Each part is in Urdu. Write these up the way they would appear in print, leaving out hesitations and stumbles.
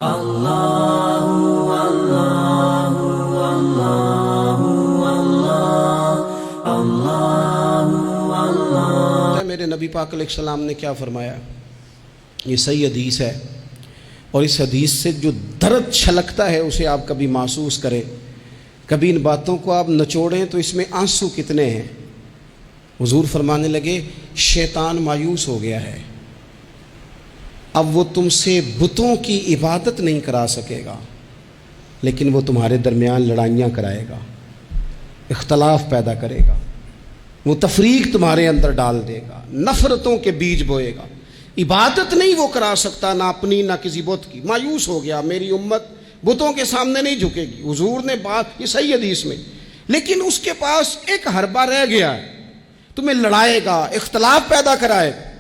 میرے نبی پاک علیہ السلام نے کیا فرمایا؟ یہ صحیح حدیث ہے، اور اس حدیث سے جو درد چھلکتا ہے اسے آپ کبھی محسوس کریں، کبھی ان باتوں کو آپ نچوڑیں تو اس میں آنسو کتنے ہیں۔ حضور فرمانے لگے شیطان مایوس ہو گیا ہے، اب وہ تم سے بتوں کی عبادت نہیں کرا سکے گا، لیکن وہ تمہارے درمیان لڑائیاں کرائے گا، اختلاف پیدا کرے گا، وہ تفریق تمہارے اندر ڈال دے گا، نفرتوں کے بیج بوئے گا۔ عبادت نہیں وہ کرا سکتا، نہ اپنی نہ کسی بت کی۔ مایوس ہو گیا، میری امت بتوں کے سامنے نہیں جھکے گی۔ حضور نے بات یہ صحیح حدیث میں، لیکن اس کے پاس ایک حربہ رہ گیا ہے، تمہیں لڑائے گا، اختلاف پیدا کرائے گا۔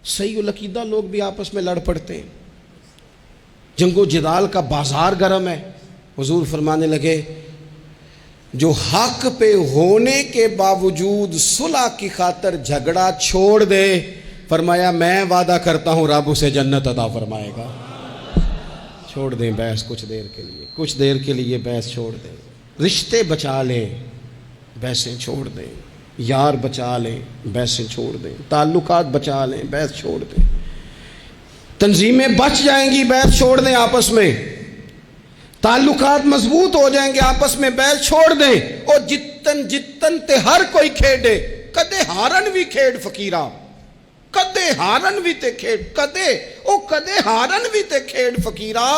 صحیح العقیدہ لوگ بھی آپس میں لڑ پڑتے ہیں، جنگ و جدال کا بازار گرم ہے۔ حضور فرمانے لگے جو حق پہ ہونے کے باوجود صلح کی خاطر جھگڑا چھوڑ دے، فرمایا میں وعدہ کرتا ہوں رب اسے جنت عطا فرمائے گا۔ چھوڑ دیں بحث کچھ دیر کے لیے بحث چھوڑ دیں، رشتے بچا لیں، بحثیں چھوڑ دیں، یار بچا لیں، بحثیں چھوڑ دیں، تعلقات بچا لیں، بحث چھوڑ دیں، تنظیمیں بچ جائیں گی، بحث چھوڑ دیں، آپس میں تعلقات مضبوط ہو جائیں گے، آپس میں بحث چھوڑ دیں۔ اور جتن تے ہر کوئی کھیڈے، کدے ہارن بھی کھیڈ فقیرہ، کدے ہارن بھی تے کھیڈ، کدے ہارن بھی تے کھیڈ فقیرہ،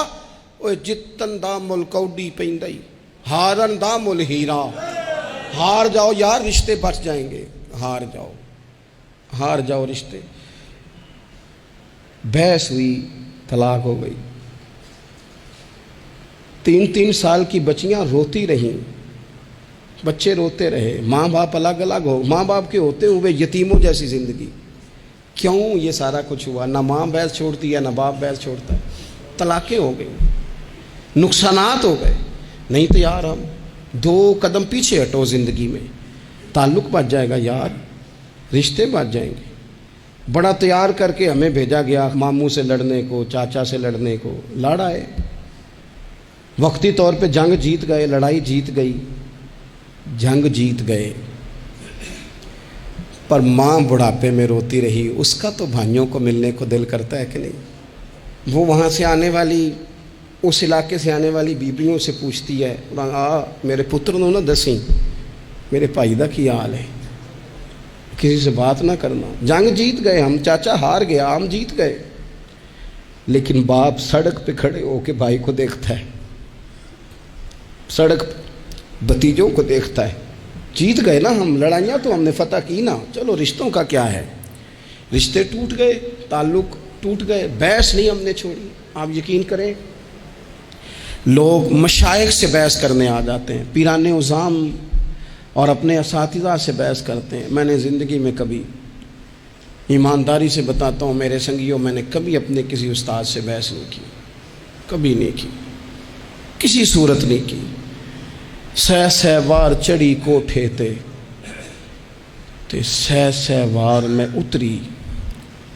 اوے جتن دا مل کوڈی پیندائی، ہارن دا مل ہیرا۔ ہار جاؤ یار، رشتے بچ جائیں گے، ہار جاؤ رشتے۔ بحث ہوئی، طلاق ہو گئی، 3 سال کی بچیاں روتی رہیں، بچے روتے رہے، ماں باپ الگ الگ ہو، ماں باپ کے ہوتے ہوئے یتیموں جیسی زندگی۔ کیوں یہ سارا کچھ ہوا؟ نہ ماں بحث چھوڑتی ہے، نہ باپ بحث چھوڑتا ہے، طلاقیں ہو گئی، نقصانات ہو گئے۔ نہیں تو یار ہم 2 قدم پیچھے ہٹو زندگی میں، تعلق بچ جائے گا یار، رشتے بچ جائیں گے۔ بڑا تیار کر کے ہمیں بھیجا گیا ماموں سے لڑنے کو، چاچا سے لڑنے کو، لڑا ہے، وقتی طور پہ جنگ جیت گئے، لڑائی جیت گئی، جنگ جیت گئے، پر ماں بڑھاپے میں روتی رہی۔ اس کا تو بھائیوں کو ملنے کو دل کرتا ہے کہ نہیں؟ وہ وہاں سے آنے والی، اس علاقے سے آنے والی بیبیوں سے پوچھتی ہے میرے پتر نو نہ دسیں میرے بھائی دا کی حال ہے، کسی سے بات نہ کرنا۔ جنگ جیت گئے ہم، چاچا ہار گیا، ہم جیت گئے، لیکن باپ سڑک پہ کھڑے ہو کے بھائی کو دیکھتا ہے، سڑک بھتیجوں کو دیکھتا ہے۔ جیت گئے نا ہم، لڑائیاں تو ہم نے فتح کی نا، چلو رشتوں کا کیا ہے؟ رشتے ٹوٹ گئے، تعلق ٹوٹ گئے، بحث نہیں ہم نے چھوڑی۔ آپ یقین کریں لوگ مشائخ سے بحث کرنے آ جاتے ہیں، پیران عظام اور اپنے اساتذہ سے بحث کرتے ہیں۔ میں نے زندگی میں کبھی، ایمانداری سے بتاتا ہوں میرے سنگیوں، میں نے کبھی اپنے کسی استاد سے بحث نہیں کی، کبھی نہیں کی، کسی صورت نہیں کی۔ سہ وار چڑھی کوٹھے تے سہ وار میں اتری،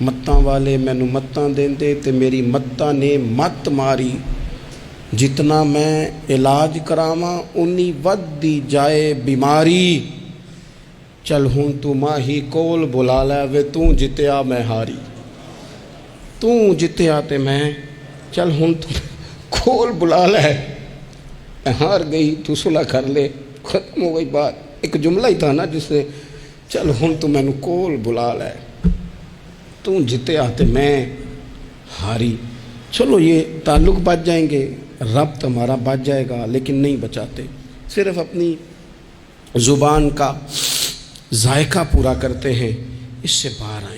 متاں والے مینو متاں دیندے تے میری متاں نے مت ماری، جتنا میں علاج کراواں انی ودی جائے بیماری، چل ہوں تو ماہی کول بلا لے وے تو جتیا میں ہاری، تو جتیا تے میں، چل ہوں تو کول بلا لے، ہار گئی تو صلح کر لے، ختم ہو گئی بات۔ ایک جملہ ہی تھا نا جس نے چل ہوں تو میں کول بلا لے، تو جتے آتے میں ہاری۔ چلو یہ تعلق بچ جائیں گے، ربط ہمارا بچ جائے گا، لیکن نہیں بچاتے، صرف اپنی زبان کا ذائقہ پورا کرتے ہیں۔ اس سے باہر آئیں۔